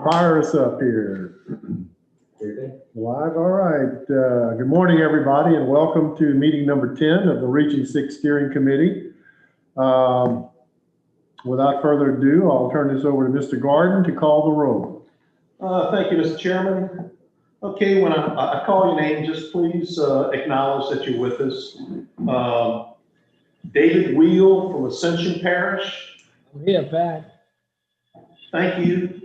Fire us up here. Live, all right. Good morning, everybody, and welcome to meeting number 10 of the Region 6 Steering Committee. Without further ado, I'll turn this over to Mr. Garden to call the roll. Thank you, Mr. Chairman. Okay, when I call your name, just please acknowledge that you're with us. David Wheel from Ascension Parish. Yeah, Pat. Thank you.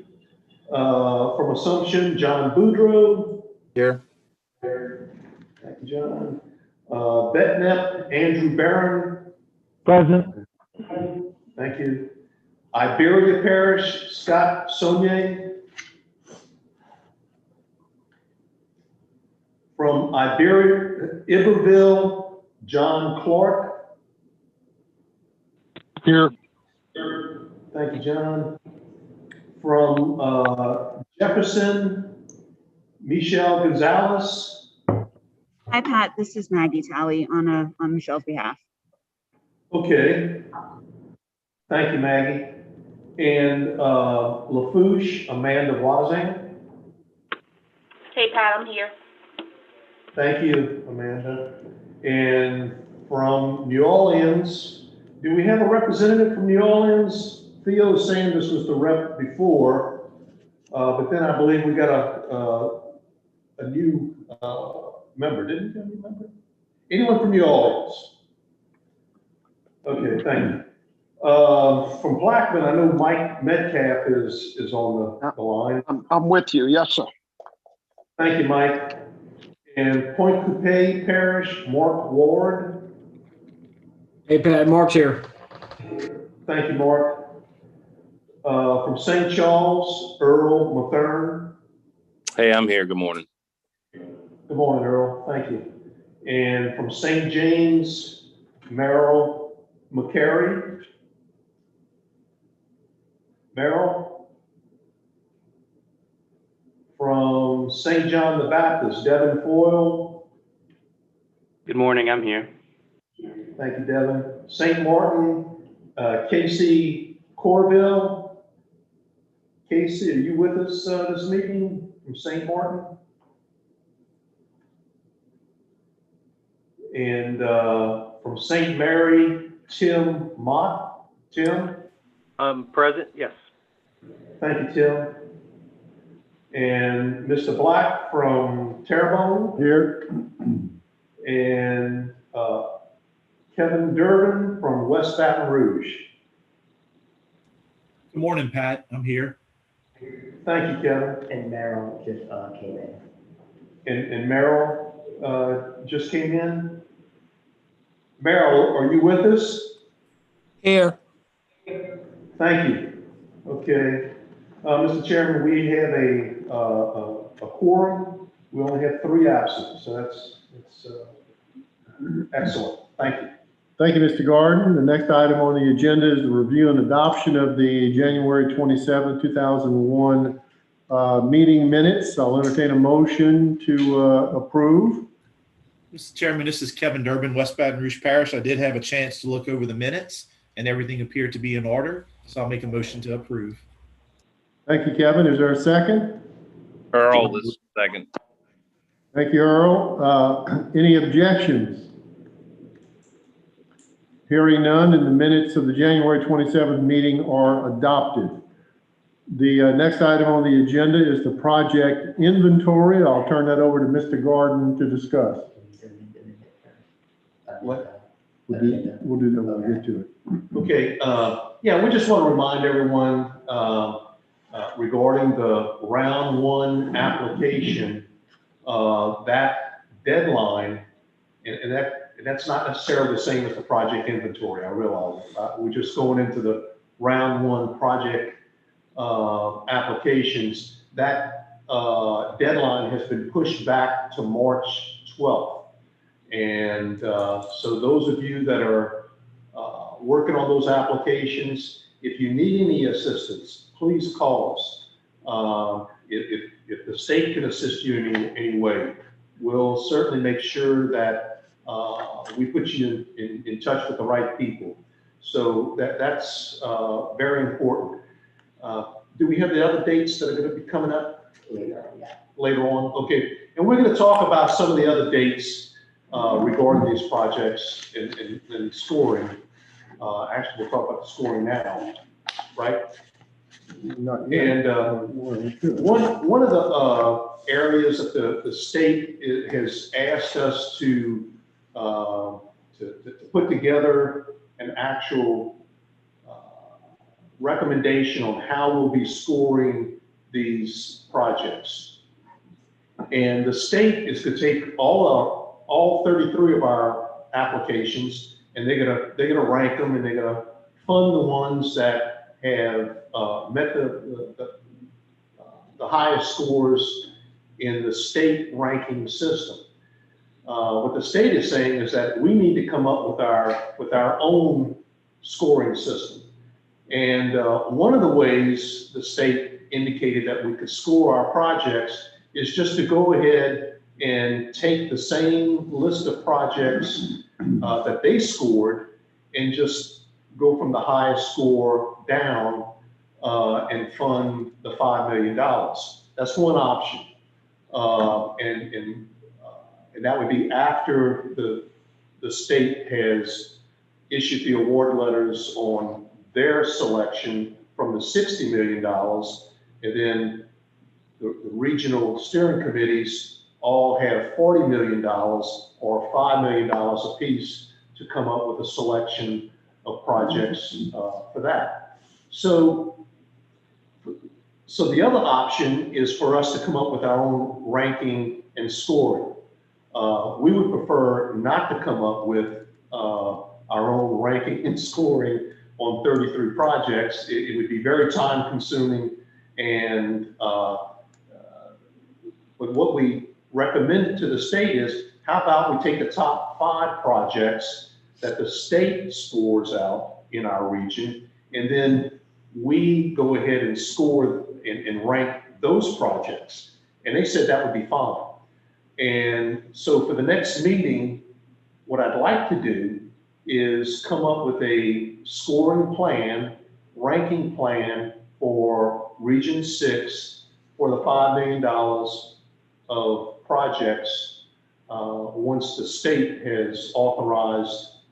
From Assumption, John Boudreau. Here. Thank you, John. Betnep, Andrew Barron. Present. Thank you. Iberia Parish, Scott Saunier. From Iberville, John Clark. Here. Thank you, John. From Jefferson, Michelle Gonzalez. Hi, Pat. This is Maggie Talley on Michelle's behalf. Okay. Thank you, Maggie. And Lafouche, Amanda Wazang. Hey, Pat, I'm here. Thank you, Amanda. And from New Orleans, do we have a representative from New Orleans? Theo was saying this was the rep before, but then I believe we got a new member, didn't we get a new member? Anyone from New Orleans? Okay, thank you. From Blackman, I know Mike Metcalf is on the line. I'm with you. Yes, sir. Thank you, Mike. And Point Coupé Parish, Mark Ward. Hey, Pat. Mark's here. Thank you, Mark. From St. Charles, Earl Mathern. Hey, I'm here. Good morning. Good morning, Earl. Thank you. And from St. James, Merrill McCary. Merrill. From St. John the Baptist, Devin Foyle. Good morning, I'm here. Thank you, Devin. St. Martin, Casey Corville. Casey, are you with us this meeting from St. Martin? And from St. Mary, Tim Mott. Tim? Present, yes. Thank you, Tim. And Mr. Black from Terrebonne. Here. And Kevin Durbin from West Baton Rouge. Good morning, Pat. I'm here. Thank you, Kevin. And Merrill just came in. And Merrill just came in. Merrill, are you with us? Here. Thank you. Okay. Mr. Chairman, we have a quorum. We only have 3 absent, so that's excellent. Thank you. Thank you, Mr. Garden. The next item on the agenda is the review and adoption of the January 27, 2001 meeting minutes. I'll entertain a motion to approve. Mr. Chairman, this is Kevin Durbin, West Baton Rouge Parish. I did have a chance to look over the minutes and everything appeared to be in order. So I'll make a motion to approve. Thank you, Kevin. Is there a second? Earl, this second. Thank you, Earl. Any objections? Hearing none, and the minutes of the January 27th meeting are adopted. The next item on the agenda is the project inventory. I'll turn that over to Mr. Gordon to discuss. What? We'll do that when we get to it. Okay, yeah, we just want to remind everyone regarding the round one application, that deadline, and that's not necessarily the same as the project inventory, I realize. We're just going into the round one project applications. That deadline has been pushed back to March 12th. And so those of you that are working on those applications, if you need any assistance, please call us. If the state can assist you in any way, we'll certainly make sure that we put you in touch with the right people. So that's very important. Do we have the other dates that are going to be coming up? Later on, okay. And we're going to talk about some of the other dates regarding these projects and scoring. Actually, we'll talk about the scoring now, right? Not yet. And one of the areas that the state has asked us to put together an actual recommendation on how we'll be scoring these projects. And the state is going to take all 33 of our applications, and they're gonna rank them, and they're gonna fund the ones that have met the highest scores in the state ranking system. What the state is saying is that we need to come up with our own scoring system. And one of the ways the state indicated that we could score our projects is just to go ahead and take the same list of projects that they scored and just go from the highest score down and fund the $5 million. That's one option. And that would be after the state has issued the award letters on their selection from the $60 million, and then the regional steering committees all have $40 million or $5 million apiece to come up with a selection of projects for that. So the other option is for us to come up with our own ranking and scoring. We would prefer not to come up with our own ranking and scoring on 33 projects. It would be very time consuming, and but what we recommend to the state is, how about we take the top 5 projects that the state scores out in our region, and then we go ahead and score and rank those projects. And they said that would be fine. And so for the next meeting, what I'd like to do is come up with a scoring plan, ranking plan for Region 6 for the $5 million of projects once the state has authorized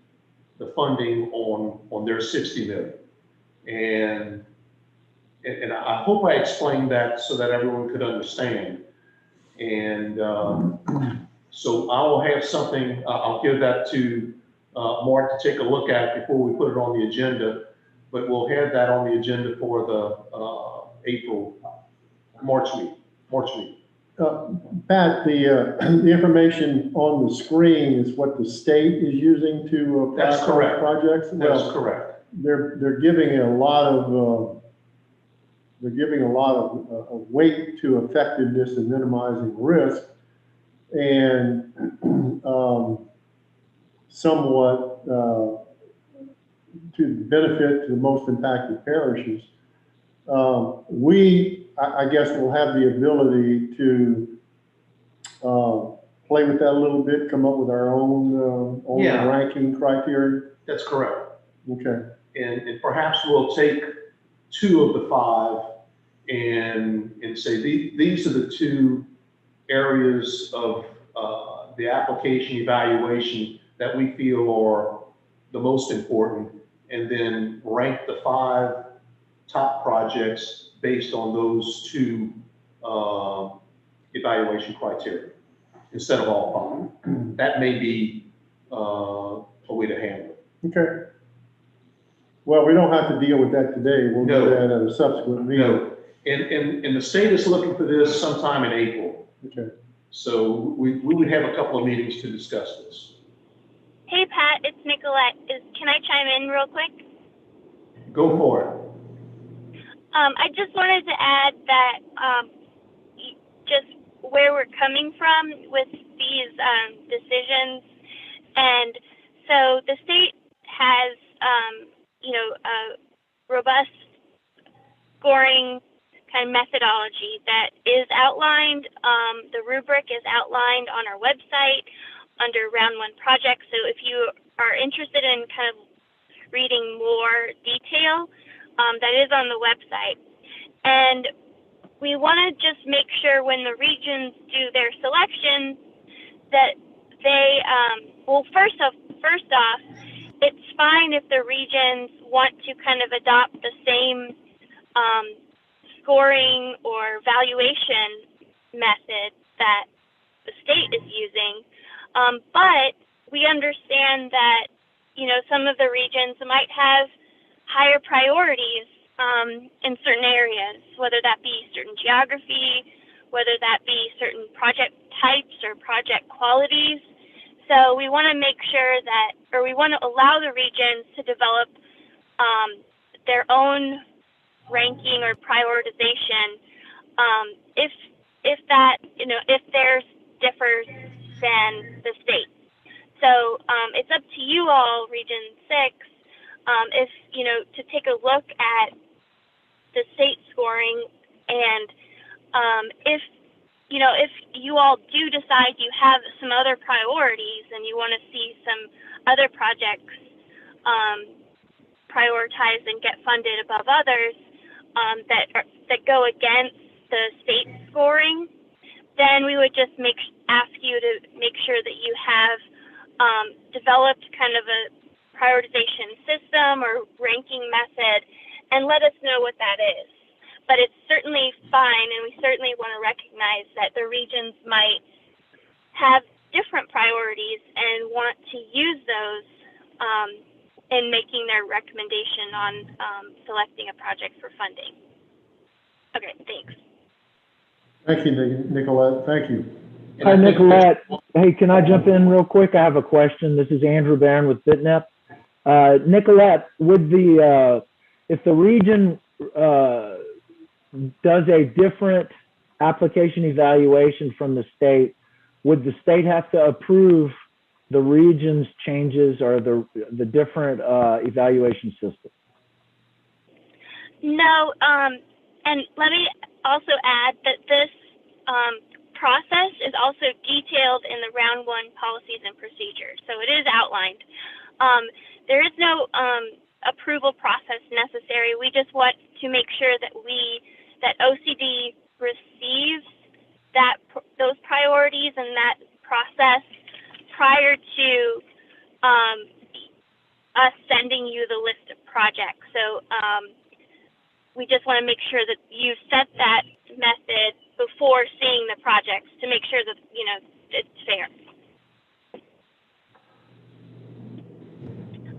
the funding on their $60 million. And I hope I explained that so that everyone could understand. And so I will have something, I'll give that to Mark to take a look at before we put it on the agenda, but we'll have that on the agenda for the March week. Pat, the information on the screen is what the state is using to That's correct. Projects? That's Well, correct. they're giving a lot of weight to effectiveness and minimizing risk, and somewhat to benefit to the most impacted parishes. I guess we'll have the ability to play with that a little bit, come up with our own Yeah. ranking criteria. That's correct. Okay. And perhaps we'll take 2 of the 5 and say these are the 2 areas of the application evaluation that we feel are the most important, and then rank the 5 top projects based on those 2 evaluation criteria instead of all 5. That may be a way to handle it. Okay. Well, we don't have to deal with that today. We'll No. do that at a subsequent meeting. No, and the state is looking for this sometime in April. Okay. So we would have a couple of meetings to discuss this. Hey, Pat, it's Nicolette. Can I chime in real quick? Go for it. I just wanted to add that just where we're coming from with these decisions. And so the state has, a robust scoring kind of methodology that is outlined. The rubric is outlined on our website under Round 1 projects. So if you are interested in kind of reading more detail, that is on the website. And we want to just make sure when the regions do their selection that they, first off, it's fine if the regions want to kind of adopt the same scoring or valuation method that the state is using. But we understand that, some of the regions might have higher priorities in certain areas, whether that be certain geography, whether that be certain project types or project qualities. So we want to make sure that, or we want to allow the regions to develop their own ranking or prioritization if that, if theirs differs than the state. So it's up to you all, Region 6, if, to take a look at the state scoring, and if you all do decide you have some other priorities and you want to see some other projects prioritized and get funded above others that go against the state scoring, then we would just ask you to make sure that you have developed kind of a prioritization system or ranking method, and let us know what that is. But it's certainly fine, and we certainly want to recognize that the regions might have different priorities and want to use those in making their recommendation on selecting a project for funding. Okay, thanks. Thank you, Nicolette. Thank you. Hi, Nicolette. Hey, can I jump in real quick? I have a question. This is Andrew Barron with BitNep. Nicolette, if the region does a different application evaluation from the state, would the state have to approve the region's changes or the different evaluation system? No, and let me also add that this process is also detailed in the Round 1 policies and procedures, so it is outlined. There is no approval process necessary. We just want to make sure that OCD receives those priorities and that process prior to us sending you the list of projects. So we just want to make sure that you set that method before seeing the projects to make sure that it's fair.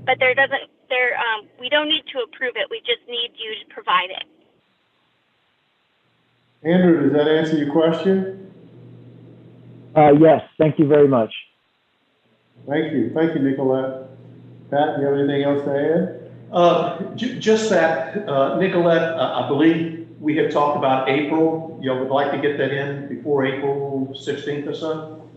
But we don't need to approve it. We just need you to provide it. Andrew, does that answer your question? Yes, thank you very much. Thank you. Thank you, Nicolette. Pat, do you have anything else to add? Just that, Nicolette, I believe we had talked about April. You would like to get that in before April 16th or so?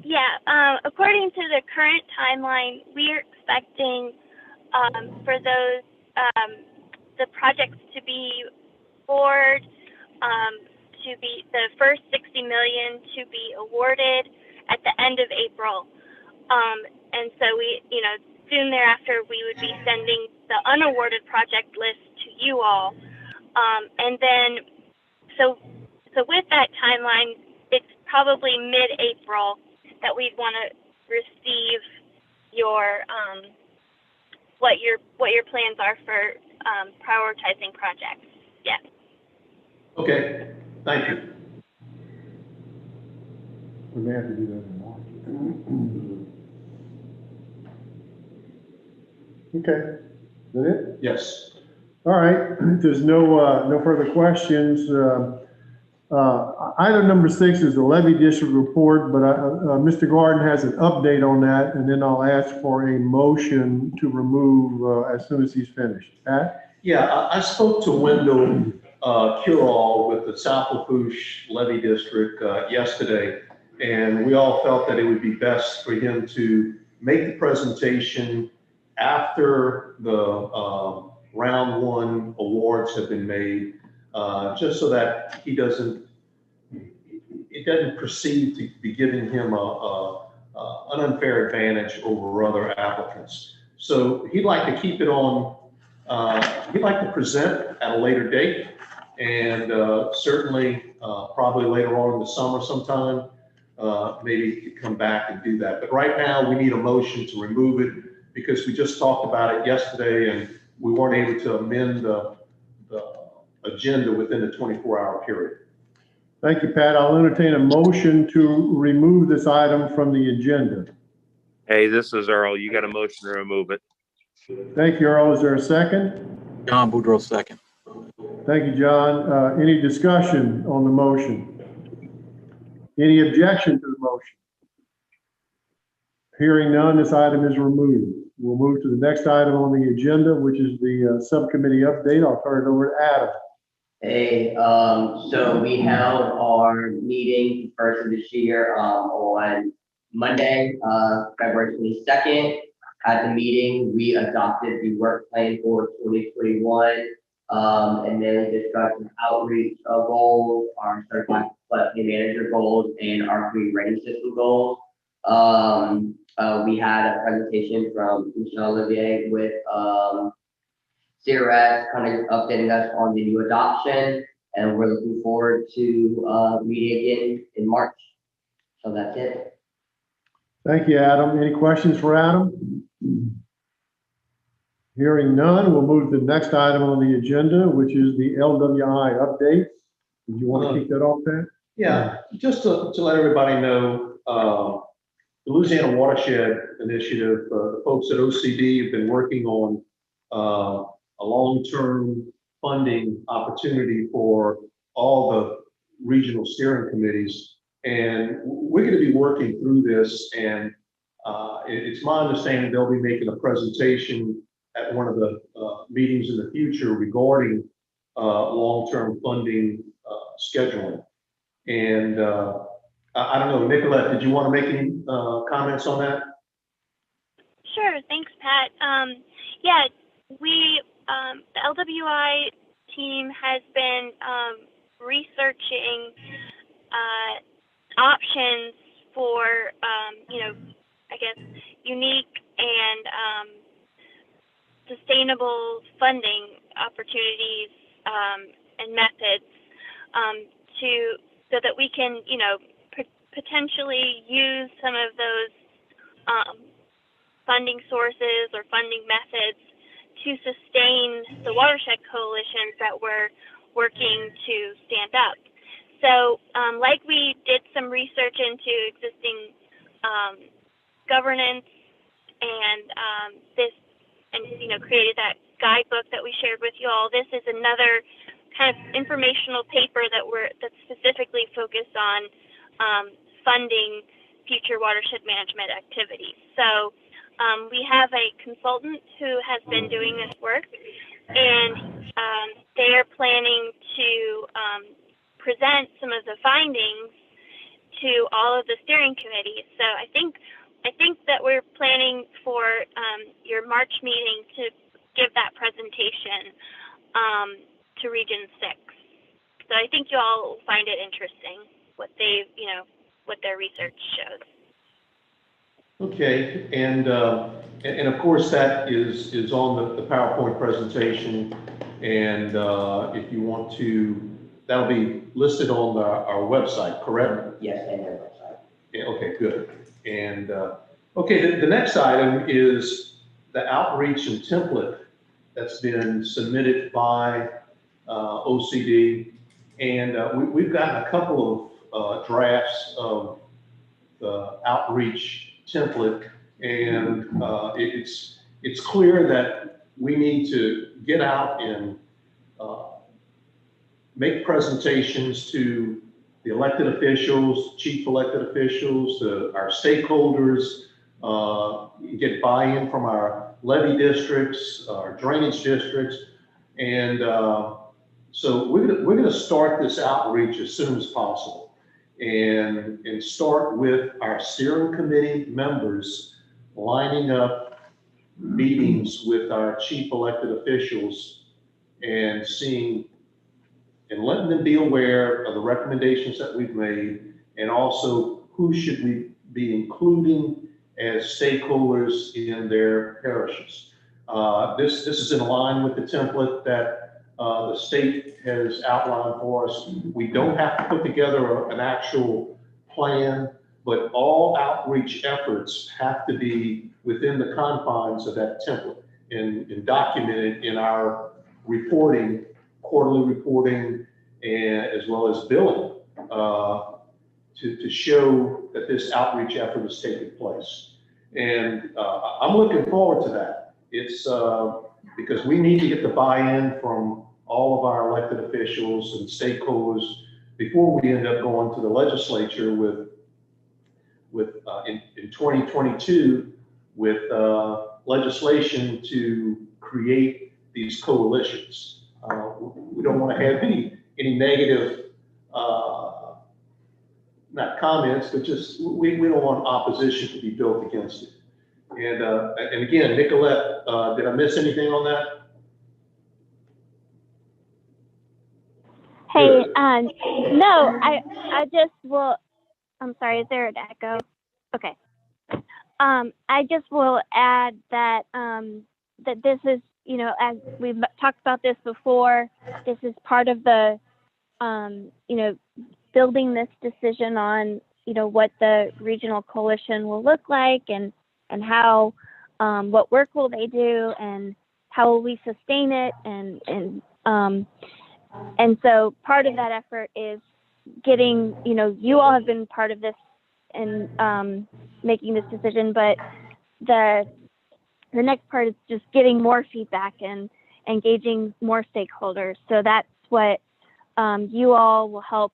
Yeah, according to the current timeline, we are expecting for those the projects to be forward, to be the first 60 million to be awarded at the end of April, and so we, soon thereafter we would be sending the unawarded project list to you all, and then so So with that timeline, it's probably mid-April that we'd want to receive your what your plans are for prioritizing projects. Yes. Okay, thank you. We may have to do that in March. Okay, is that it? Yes. All right, if there's no further questions, item number 6 is the levy district report, but Mr. Garden has an update on that, and then I'll ask for a motion to remove as soon as he's finished. Pat? Yeah, I spoke to Wendell Curall with the South Lafourche Levy District yesterday, and we all felt that it would be best for him to make the presentation after the round 1 awards have been made, just so that it doesn't perceive to be giving him an unfair advantage over other applicants. So he'd like to keep it on, he'd like to present at a later date, and certainly probably later on in the summer sometime, maybe he could come back and do that. But right now we need a motion to remove it because we just talked about it yesterday and we weren't able to amend the agenda within the 24-hour period. Thank you, Pat. I'll entertain a motion to remove this item from the agenda. Hey, this is Earl. You got a motion to remove it. Thank you, Earl. Is there a second? John Boudreaux, second. Thank you, John. Any discussion on the motion? Any objection to the motion? Hearing none, this item is removed. We'll move to the next item on the agenda, which is the subcommittee update. I'll turn it over to Adam. Hey, so we held our meeting first of this year on Monday, February 22nd. At the meeting, we adopted the work plan for 2021, and then discussed outreach goals, our certified floodplain manager goals, and our green rating system goals. We had a presentation from Michelle Olivier with CRS kind of updating us on the new adoption, and we're looking forward to meeting again in March. So that's it. Thank you, Adam. Any questions for Adam? Hearing none, we'll move to the next item on the agenda, which is the LWI update. Did you want to kick that off, Pat? Yeah, just to let everybody know, the Louisiana Watershed Initiative, the folks at OCD have been working on a long-term funding opportunity for all the regional steering committees. And we're going to be working through this, and it's my understanding they'll be making a presentation at one of the meetings in the future regarding long-term funding scheduling. And I don't know, Nicolette, did you want to make any comments on that? Sure. Thanks, Pat. Yeah, we the LWI team has been researching options for I guess unique and sustainable funding opportunities and methods so that we can potentially use some of those funding sources or funding methods to sustain the watershed coalitions that we're working to stand up. So like we did some research into existing governance and this, and created that guidebook that we shared with you all. This is another kind of informational paper that's specifically focused on funding future watershed management activities. So we have a consultant who has been doing this work, and they are planning to present some of the findings to all of the steering committees. So I think that we're planning for your March meeting to give that presentation to Region 6. So I think you all will find it interesting what their research shows. Okay, and of course that is on the PowerPoint presentation, and if you want to that'll be listed on our website, correct? Yes, and their website. Yeah, okay, good. And, okay, the next item is the outreach and template that's been submitted by OCD. And we've gotten a couple of drafts of the outreach template. And it's clear that we need to get out and make presentations to the elected officials, chief elected officials, our stakeholders, get buy-in from our levy districts, our drainage districts. And so we're gonna start this outreach as soon as possible and start with our steering committee members lining up meetings with our chief elected officials and seeing and letting them be aware of the recommendations that we've made, and also who should we be including as stakeholders in their parishes. This is in line with the template that the state has outlined for us. We don't have to put together an actual plan, but all outreach efforts have to be within the confines of that template and documented in our reporting, quarterly reporting, and as well as billing, to show that this outreach effort is taking place. And I'm looking forward to that. It's because we need to get the buy-in from all of our elected officials and stakeholders before we end up going to the legislature in 2022 with legislation to create these coalitions. We don't want to have any negative, not comments, but just we don't want opposition to be built against it. And again, Nicolette, did I miss anything on that? Hey, no, I just will, I'm sorry, is there an echo? Okay. I just will add that, that this is, you know, as we've talked about this before, this is part of the, you know, building this decision on, you know, what the regional coalition will look like and how, what work will they do and how will we sustain it and so part of that effort is getting, you know, you all have been part of this and making this decision, but the next part is just getting more feedback and engaging more stakeholders. So that's what you all will help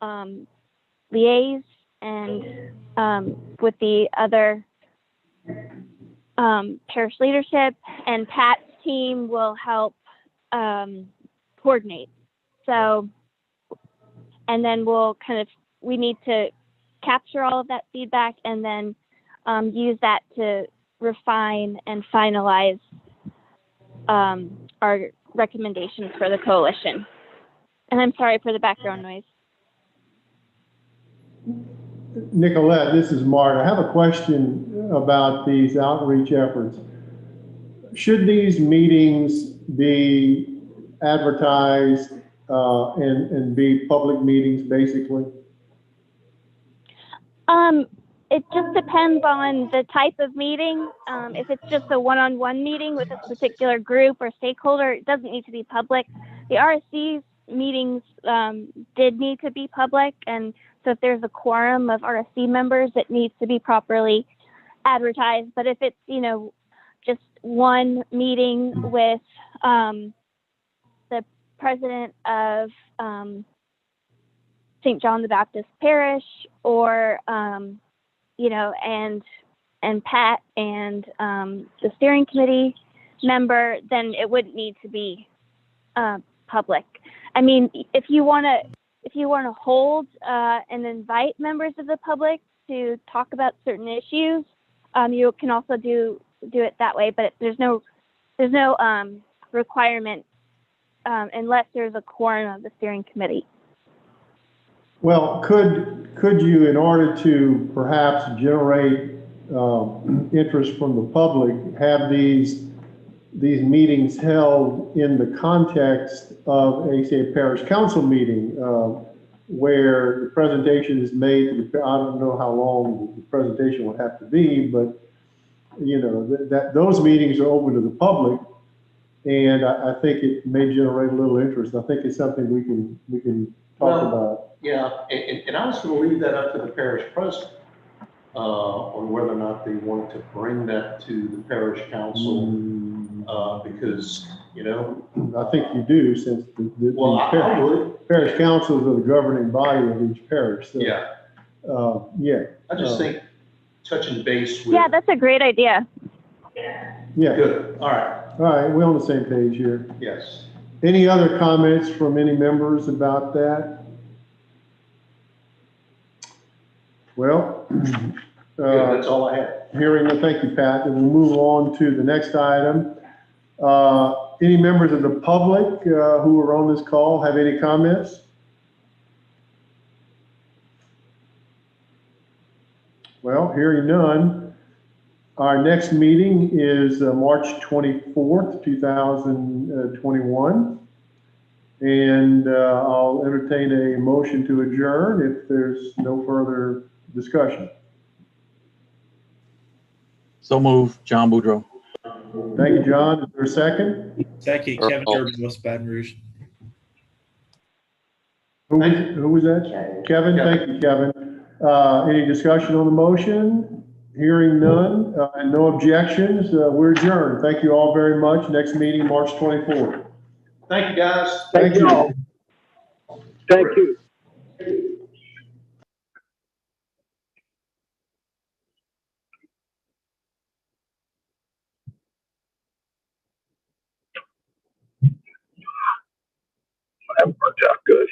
liaise and with the other parish leadership, and Pat's team will help coordinate. So, and then we'll we need to capture all of that feedback and then use that to refine and finalize our recommendations for the coalition. And I'm sorry for the background noise. Nicolette, this is Mark. I have a question about these outreach efforts. Should these meetings be advertised and be public meetings, basically? It just depends on the type of meeting. If it's just a one-on-one meeting with a particular group or stakeholder, it doesn't need to be public. The RSC meetings did need to be public, and so if there's a quorum of RSC members, it needs to be properly advertised. But if it's, you know, just one meeting with the president of St. John the Baptist Parish, or you know, and Pat and the steering committee member, then it wouldn't need to be public. I mean, if you want to hold and invite members of the public to talk about certain issues, you can also do it that way. But there's no requirement unless there's a quorum of the steering committee. Well, could you, in order to perhaps generate interest from the public, have these these meetings held in the context of a, say, parish council meeting, where the presentation is made to the, I don't know how long the presentation would have to be, but, you know, those meetings are open to the public. And I think it may generate a little interest. I think it's something we can talk Well, about. Yeah, and I was gonna leave that up to the parish president, on whether or not they wanted to bring that to the parish council, because, you know. I think you do, since the Well, I would. parish councils are the governing body of each parish. So, Yeah, yeah. I just think touching base with. Yeah, that's a great idea. Yeah. Good, all right, All right, we're on the same page here. yes. Any other comments from any members about that? Well, Good, that's all I had. hearing, thank you, Pat, and we'll move on to the next item. Any members of the public who are on this call have any comments? Well, hearing none, our next meeting is March 24th, 2021. And I'll entertain a motion to adjourn if there's no further discussion. So move, John Boudreaux. Thank you, John. Is there a second? Second, Kevin Earl. Durbin, West Baton Rouge. Who was that? Kevin, thank you, Kevin. Any discussion on the motion? Hearing none, and no objections, we're adjourned. Thank you all very much. Next meeting, March 24th. Thank you, guys. Thank you. Thank you. That worked out good.